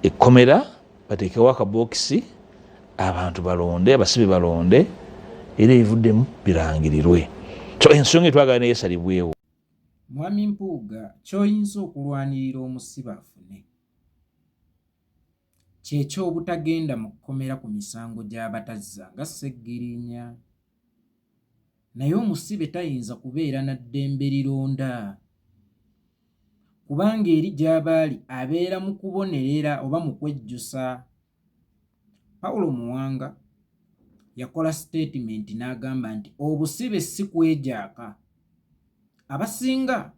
ekkomera bateekewo akabokisi abantu balonde, abasibe balonde, era ebivuddemu birangirirwe. So ensonga etwagala naye esalibwewo. Mwami Mpuuga, ky'oyinza okulwanirira omusibe afune kyekyo obutagenda mu kkomera ku misango gy'abatazza nga Sseggirinya. Naye omusibe tayinza kubeera na ddembe lironda, kubanga eri gy'abaali abeera mu kubonerera oba mu kwejjusa. Pawulo Muwanga yakola statement n'agamba nti obusibe si kwejaaka. Abasinga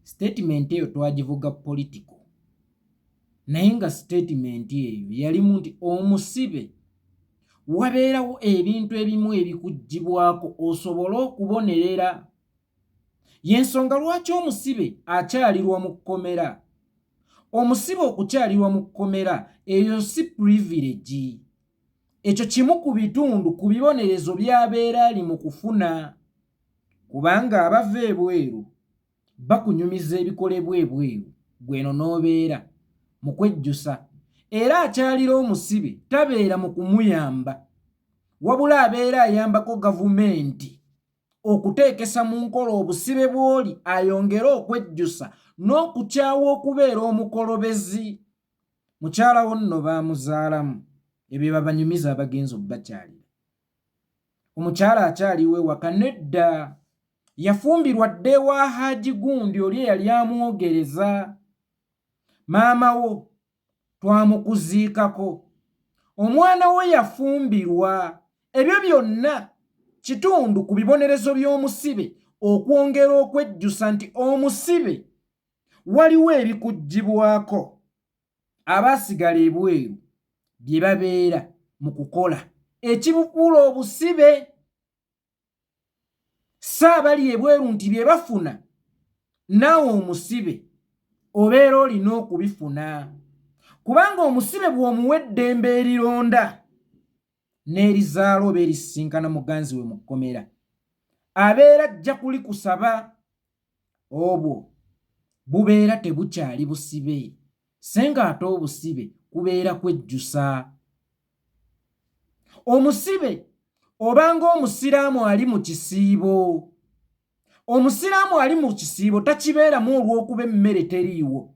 statement eyo twagivuga politiko, naye nga statement eyo yalimu nti omusibe wabeerawo ebintu ebimu ebikuggyibwako osobole okubonerera. Y'ensonga lwaki omusibe akyalirwa mu kkomera. Omusibe okukyalirwa mu kkomera eyo si privilege, ekyo kimu ku bitundu ku bibonerezo by'abeera ali mu kufuna, kubanga abava ebweru bakunyumiza ebikolebwa ebweru gweno n'obeera mu kwejjusa. Era akyalira omusibe tabeera mu kumuyamba, wabula abeera ayambako gavumenti okuteekesa mu nkola obusibe bw'oli ayongere okwejjusa n'okukyawa okubeera omukolobezi. Mukyala wo nno baamuzaalamu, ebyo babanyumiza abagenzi obbakyalira. Omukyala akyaliwo ewaka nedda, yafumbirwa dda ewa Haji Gundi oli eyali amwogereza. Maama wo twamukuziikako, omwana we yafumbirwa. Ebyo byonna kitundu ku bibonerezo by'omusibe okwongera okwejjusa nti omusibe waliwo ebikuggyibwako. Abaasigala ebweru bye babeera mu kukola ekibukuula obusibe, saabali ebweru nti bye bafuna naawe omusibe obeera olina okubifuna, kubanga omusibe bw'omuwa eddembe erironda n'erizaala oba erisinkana muganzi we mu kkomera, abeera ajja kulikusaba. Obwo bubeera tebukyali busibe, senga ate obusibe kubeera kwejjusa. Omusibe obanga omusiraamu ali mu kisiibo, omusiraamu ali mu kisiibo takibeeramu olw'okuba emmere teriiwo,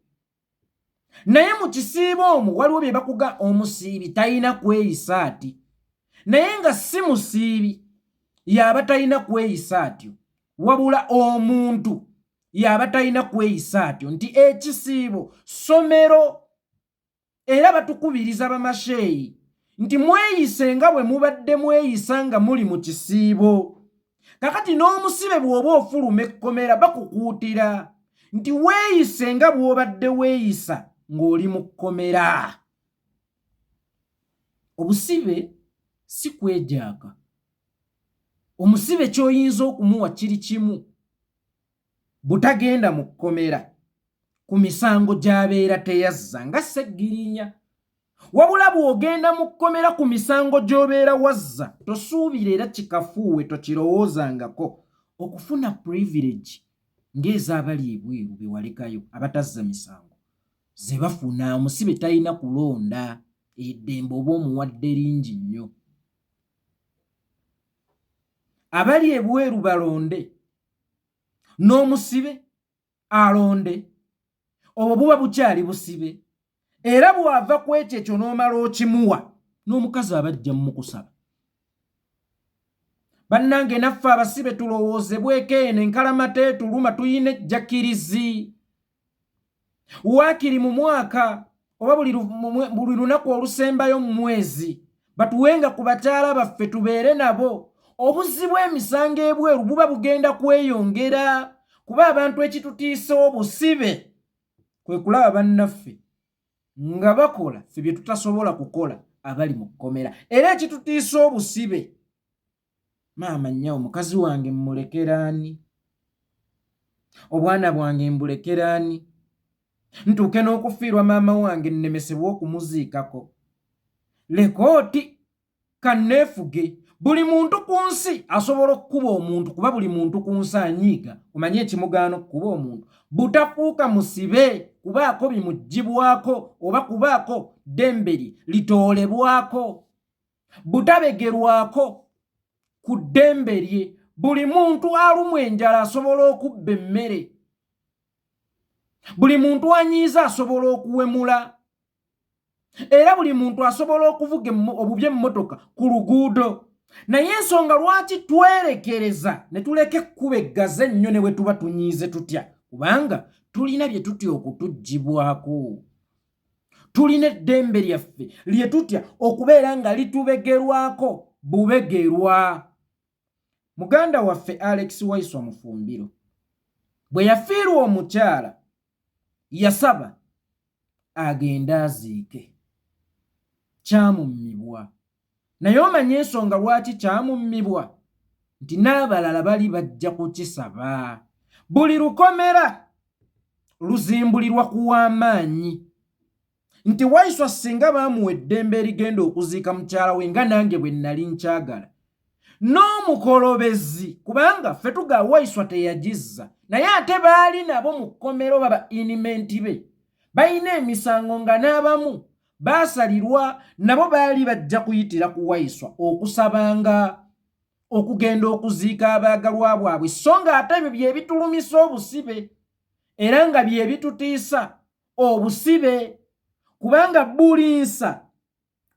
naye mu kisiibo omwo waliwo bye bakuga omusiibi talina kweyisa ati, naye nga si musiibi y'aba talina kweyisa atyo, wabula omuntu y'aba talina kweyisa atyo, nti ekisiibo ssomero. Era batukubiriza bamasheeyi nti mweyise nga bwe mubadde mweyisa nga muli mu kisiibo. Kakati n'omusibe bw'oba ofuluma ekkomera bakukuutira nti weeyise nga bw'obadde weeyisa ng'oli mu kkomera. Obusibe si kwejaaka. Omusibe ky'oyinza okumuwa kiri kimu, butagenda mu kkomera ku misango gy'abeera teyazza nga Sseggirinya, wabula bw'ogenda mu kkomera ku misango gy'obeera wazza tosuubira era kikafuuwe tokirowoozangako okufuna privilege ng'ez'abali ebweru be walekayo abatazza misango ze bafuna. Omusibe talina kulonda, eddembe oba omuwadde lingi nnyo. Abali ebweru balonde, n'omusibe alonde, obwo buba bukyali busibe. Era bw'ava ku ekyo n'omala okimuwa, n'omukazi abajja mu kusaba. Bannange naffe abasibe tulowoozebweko eno enkalamata etuluma tuyina ejjakirizi. Waakiri mu mwaka oba buli lunaku olusembayo mu mwezi batuwenga ku bakyala baffe tubeere nabo. Obuzzi bw'emisango ebweru buba bugenda kweyongera, kuba abantu ekitutiisa obusibe kwe kulaba bannaffe nga bakola ffe bye tutasobola kukola abali mu kkomera. Era ekitutiisa obusibe, maama nnyawo mukazi wange mmulekeraani, obwana bwange mbulekeraani, ntuuke n'okufiirwa maama wange nnemesebwa okumuziikako. Lekooti kanneefuge buli muntu ku nsi asobola okukuba omuntu kuba buli muntu ku nsi anyiiga omanye ekimugaana okukuba omuntu butafuuka musibe kubaako bimugibwako oba kubaako ddembe litoolebwako butabegerwako ku ddembe lye buli muntu alumwa enjala asobola okubba emmere buli muntu anyiiza asobola okuwemula era buli muntu asobola okuvuga obubye emmotoka ku luguudo naye ensonga lwaki twerekereza ne tuleka ekkuba eggaze ennyo ne bwe tuba tunyiize tutya kubanga tulina bye tutya okutugibwako tulina eddembe lyaffe lye tutya okubeera nga litubegerwako bubegerwa muganda waffe Alex Waiswa Mufumbiro bwe yafiirwa omukyala yasaba agenda aziike kyamummibwa naye omanye ensonga lwaki kyamummibwa nti n'abalala bali bajja kukisaba buli lukomera luzimbulirwa ku w'amaanyi nti Waiswa singa baamuwa eddembe erigenda okuziika mukyala we nga nange bwe nnali nkyagala n'omukolobezi kubanga ffe tuga Waiswa teyagizza naye ate baali nabo mu kkomero baba inimenti be balina emisango nga n'abamu baasalirwa nabo baali bajja kuyitira ku Waiswa okusabanga okugenda okuziika abaagalwa bwabwe so nga ate ebyo bye bitulumisa obusibe era nga bye bitutiisa obusibe kubanga buli nsa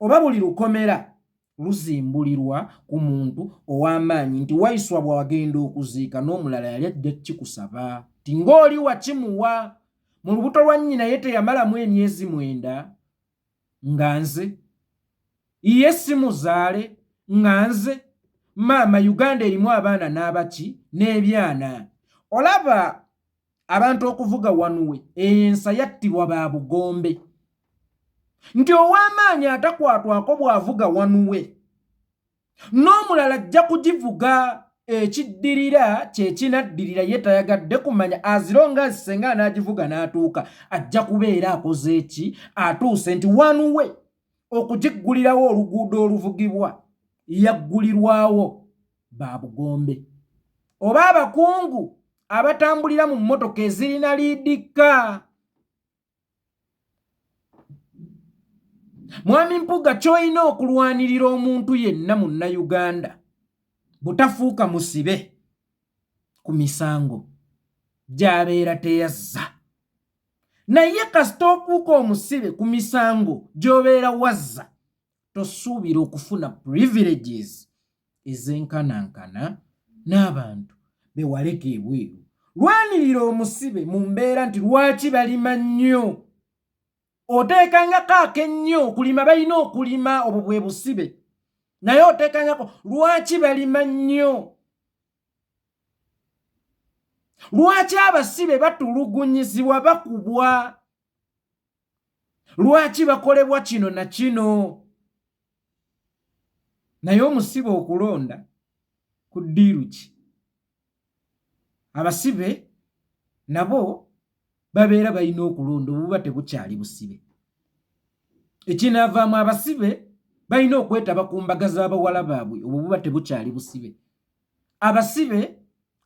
oba buli lukomera luzimbulirwa ku muntu ow'amaanyi nti Waiswa bw'agenda okuziika n'omulala yali ajja kikusaba ti ng'oli wakimuwa mu lubuto lwa nnyina ye teyamalamu emyezi 9 nga nze ye simuzaale nga nze maama Uganda erimu abaana n'abaki n'ebyana olaba abantu okuvuga wanuwe ensa yattibwa ba Bugombe nti ow'amaanyi atakwatwako bw'avuga wanuwe n'omulala ajja kugivuga ekiddirira kye kinaddirira ye tayagadde kumanya azironga azisenga n'agivuga n'atuuka ajja kubeera akoze eki atuuse nti wanuwe okugiggulirawo oluguudo oluvugibwa yaggulirwawo ba Bugombe oba abakungu abatambulira mu mmotoka ezirina liidikka Mwami Mpuga ky'olina okulwanirira omuntu yenna mu Uganda butafuuka musibe ku misango gy'abeera teyazza naye kasita ofuuka omusibe ku misango gy'obeera wazza tosuubira okufuna privileges ez'enkanankana n'abantu bewaleka ebweru lwanirira omusibe mu mbeera nti lwaki balima nnyo oteekangako akennyo okulima balina okulima obwo bwe busibe naye oteekangako lwaki balima nnyo lwaki abasibe batulugunyizibwa bakubwa lwaki bakolebwa kino na kino naye omusibe okulonda ku ddiiru ki abasibe nabo babeera balina okulonda obuba tebukyali busibe ekinaavaamu abasibe balina okwetaba ku mbaga z'abawala baabwe obwo buba tebukyali busibe abasibe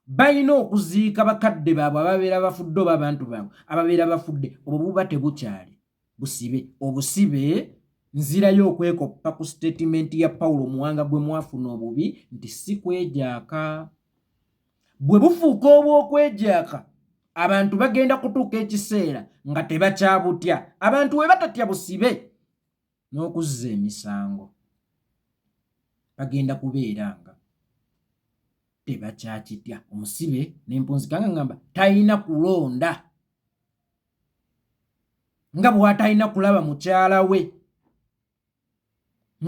balina okuziika bakadde baabwe ababeera bafudde oba abantu baabwe ababeera bafudde obwo buba tebukyali busibe obusibe nzirayo okwekoppa ku statement ya Pawulo muwanga gwe mwafuna obubi nti si kwejaaka bwe bufuuka obw'okwejaaka abantu bagenda kutuuka ekiseera nga tebakyabutya abantu we batatya busibe n'okuzza emisango bagenda kubeera nga tebakyakitya omusibe n'empunzikanga ngamba talina kulonda nga bw'atalina kulaba mukyala we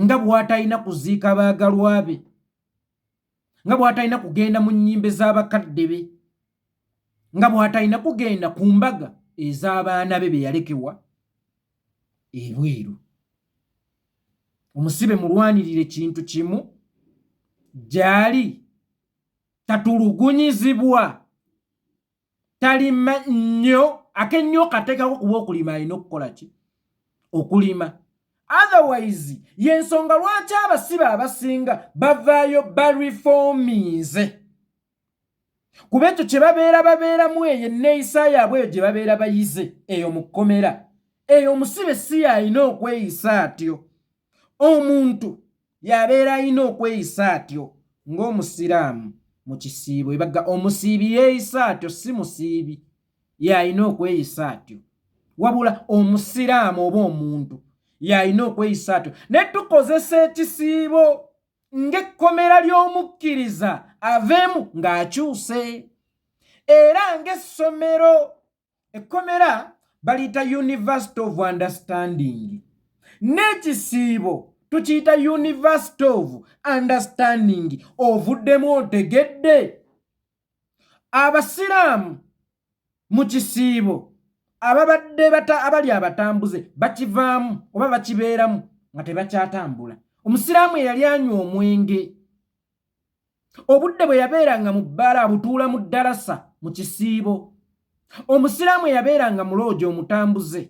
nga bw'atalina kuziika baagalwa be nga bw'atalina kugenda mu nnyimbe z'abakadde be nga bw'atalina kugenda ku mbaga ez'abaana be be yalekebwa ebweru omusibe mulwanirire kintu kimu gy'ali tatulugunyizibwa talima nnyo akennyo kateekako kuba okulima alina okukola ki okulima Otherwise yensonga lwaki abasibe abasinga bavaayo bareformize kuba ekyo kye babeeramu eyo enneeyisa yaabwe eyo gye babeera bayize eyo mu kkomera eyo omusibe si yalina okweyisa atyo omuntu yabeera alina okweyisa atyo ng'omusiraamu mu kisiibo ebaga omusiibi yeeyisa atyo si musiibi yalina okweyisa atyo wabula omusiraamu oba omuntu yalina okweyisa atyo ne tukozesa ekisiibo ng'ekkomera ly'omukkiriza aveemu ng'akyuse era ng'essomero ekkomera baliyita University of Understanding n'ekisiibo tukiyita University of Understanding ovuddemu otegedde abasiraamu mu kisiibo ababadde abali abatambuze bakivaamu oba bakibeeramu nga tebakyatambula omusiraamu eyali anywa omwenge obudde bwe yabeeranga mu bbaala abutuula mu ddarasa mu kisiibo omusiraamu eyabeeranga mu loogi omutambuze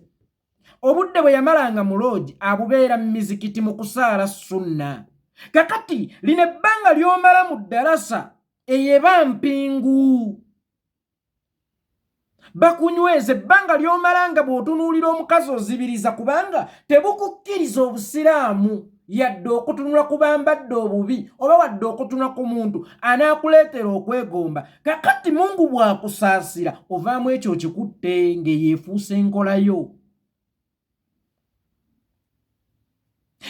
obudde bwe yamalanga mu loogi abubeera mu mizikiti mu kusaala sunna kakati lino ebbanga ly'omala mu ddarasa eyeba mpingu bakunyweza ebbanga ly'omala nga bw'otunuulira omukazi ozibiriza kubanga tebukukkiriza obusiraamu yadde okutunula ku bambadde obubi oba wadde okutunula ku muntu anaakuleetera okwegomba kakati Mungu bw'akusaasira ovaamu ekyo kikutte ng'eyeefuusa enkolayo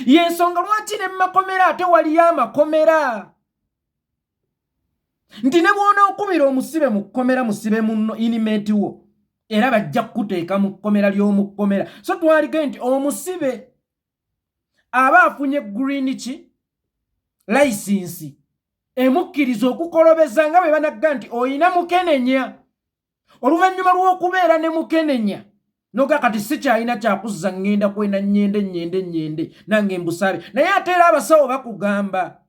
y'ensonga lwaki ne mu makomera ate waliyo amakomera nti ne bw'onookubira omusibe mu kkomera musibe munno inimate wo era bajja kukuteeka mu kkomera ly'omu kkomera so twalige nti omusibe aba afunye green ki license emukkiriza okukolobeza nga bwe banagga nti oyina mukenenya oluvannyuma lw'okubeera ne mukenenya noga kati si kyalina kyakuzza ngenda kwena nnyende nange mbusaabe naye ate era abasawo bakugamba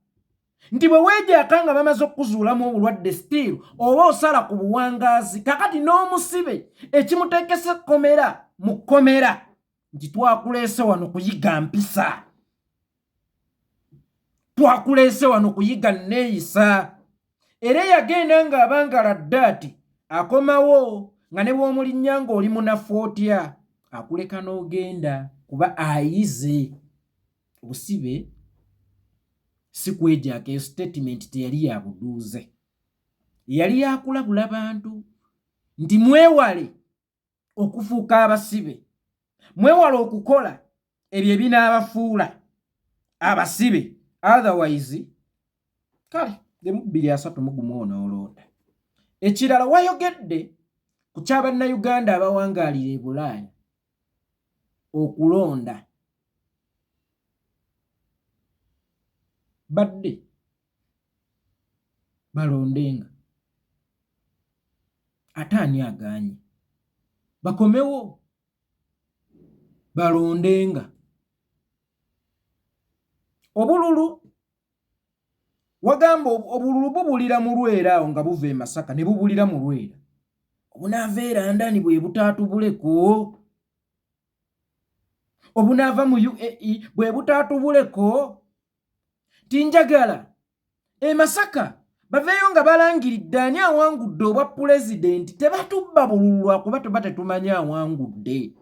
nti bwe weejaaka nga bamaze okuzuulamu obulwadde still oba osala ku buwangaazi kakati n'omusibe ekimuteekesa kkomera mu kkomera nti twakuleese wano kuyiga mpisa twakuleese wano kuyiga nneeyisa era yagenda ng'abangala ddaati akomawo nga ne bw'omulinnya ng'oli munafu otya akuleka n'ogenda kuba ayize obusibe si kwejaaka eyo statement teyali ya buduuze yali yakulabula bantu nti mwewale okufuuka abasibe mwewale okukola ebyo ebinaabafuula abasibe otherwise kale mu 230 onoolonda ekirala wayogedde ku ky'abannayuganda abawangaalira e Bulaaya okulonda badde balondenga ate ani agaanye bakomewo balondenga obululu wagamba obululu bubulira mu Lwera awo nga buva e Masaka ne bubulira mu Lwera obunaava erandani bwe butaatubuleko obunaava mu UAE bwe butaatubuleko tinjagala e Masaka baveeyo nga balangiridde ani awangudde obwa pulezidenti tebatubba bululu lwakuba tuba tetumanyi awangudde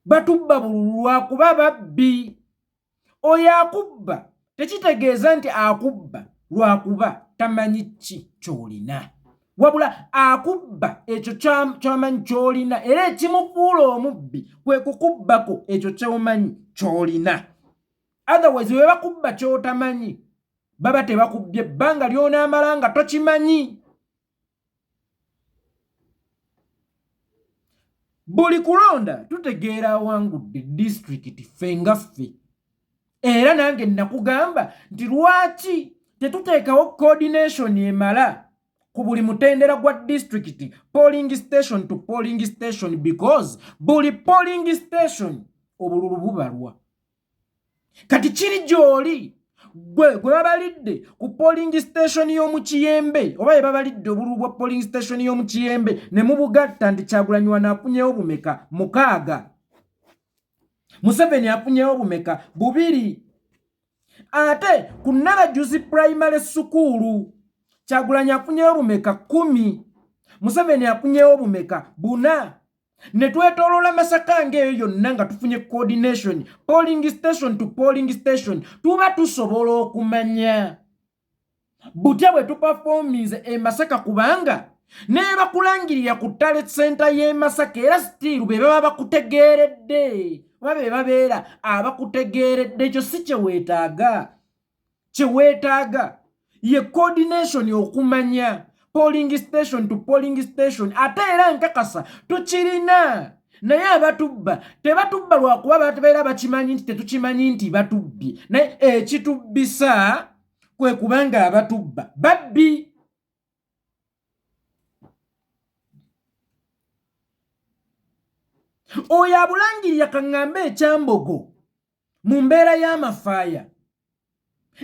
batubba bululu lwakuba babbi oyo akubba tekitegeeza nti akubba lwakuba tamanyi ki ky'olina wabula akubba ekyo ky'amanyi ky'olina era ekimufuula omubbi kwe kukubbako ekyo ky'omanyi ky'olina otherwise we bakubba ky'otamanyi baba tebakubbye ebbanga ly'onaamala nga tokimanyi buli kulonda tutegeera awangudde disitulikiti ffe nga ffe era nange nakugamba nti lwaki tetuteekawo coordination emala ku buli mutendera gwa district polling station to polling station because buli polling station obululu bubalwa kati kiri gy'oli gwe babalidde ku polling station y'omu Kiyembe oba babalidde obululu bwa polling station y'omu Kiyembe ne mu Bugatta nti Kyagulanyi wano afunyewo bumeka 6 Museveni afunyewo bumeka 2 ate ku Nnabajuzi primary school Kyagulanyi afunyewo bumeka 10 Museveni afunyewo bumeka 4 ne twetolola Masaka ngeyo yonna nga tufunye coordination polling station to polling station tuba tusobola okumanya butya bwe tuperforminze e Masaka kubanga ne bakulangirira ku talent center ye Masaka era still be baba bakutegeredde babe babeera abakutegeredde ekyo si kyeweetaaga ye coordination okumanya polling station to polling station ate era nkakasa tukirina naye abatubba tebatubba lwakuba batebeera bakimanyi nti tetukimanyi nti batubbye naye ekitubbisa kwe kubanga abatubba babbi. Oyo abulangirira kaŋŋambe ekyambogo mu mbeera y'amafaaya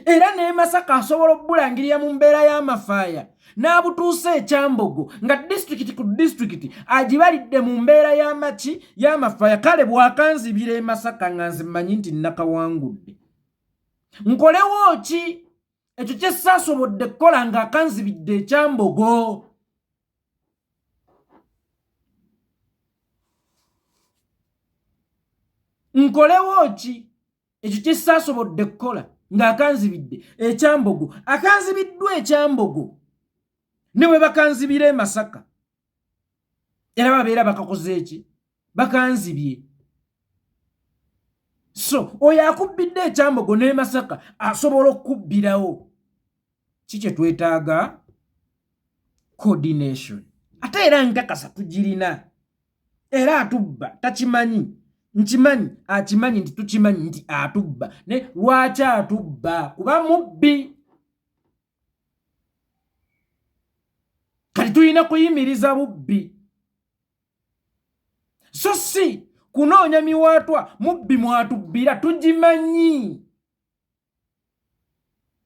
era ne Masaka asobola obbulangirira mu mbeera y'amafaaya n'abutuuse ekyambogo nga district ku district agibalidde mu mbeera y'amaki y'amafaaya kale bwakanzibira e Masaka nga nze mmanyi nti nakawangudde nkolewo ki ekyo kye saasobodde kukola ng'akanzibidde ekyambogo. Nkolewo ki ekyo kye saasobodde kukola ng'akanzibidde ekyambogo akanzibiddwa ekyambogo ne bwe bakanzibira e Masaka era babeera bakakoze eki bakanzibye. So oyo akubbidde ekyambogo ne Masaka asobola okubbirawo ki kye twetaaga coordination ate era nkakasa tugirina era atubba takimanyi nkimanyi akimanyi nti tukimanyi nti atubba ne lwaki atubba kuba mubbi kati tulina kuyimiriza bubbi so si kunoonya miwaatwa mubbi mwatubbira tugimanyi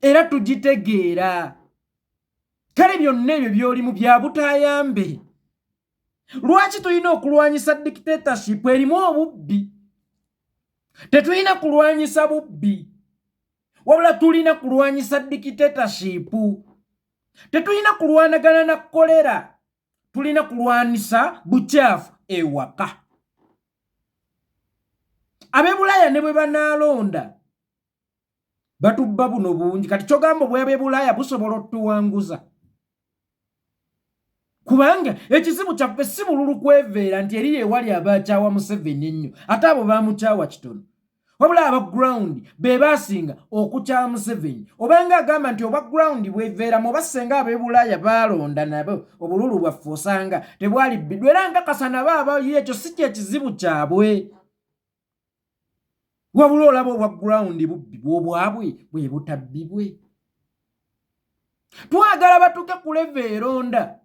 era tugitegeera kale byonna ebyo byolimu bya butayambe. Lwaki tulina okulwanyisa dictatorship erimu obubbi? Tetulina kulwanyisa bubbi wabula tulina kulwanyisa dictatorship. Tetulina kulwanagana na kolera, tulina kulwanisa bukyafu ewaka. Ab'ebulaya ne bwe banaalonda batubba buno bungi kati kyogamba bwe ab'ebulaya busobola otuwanguza kubanga ekizibu kyaffe si bululu kweveera nti eri ewali abakyawa Museveni ennyo ate abo bamukyawa kitono wabula abaground be baasinga okukyawa Museveni obanga agamba nti obaground bweveeramu oba senga ab'ebulaya baalonda nabo obululu bwaffe osanga tebwali bbiddwe era nkakasa nabo abali ekyo si kyekizibu kyabwe wabula olaba obwaground bubbi bwobwabwe bwe butabbibwe. Twagala batuke ku level eronda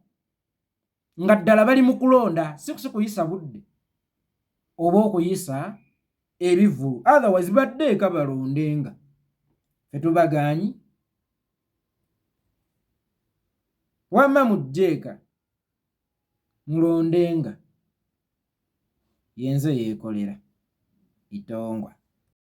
nga ddala bali mu kulonda si kuyisa budde oba okuyisa ebivulu otherwise baddeeka balondenga fetubaganyi wamma mujjeeka mulondenga yenze yeekolera itongwa.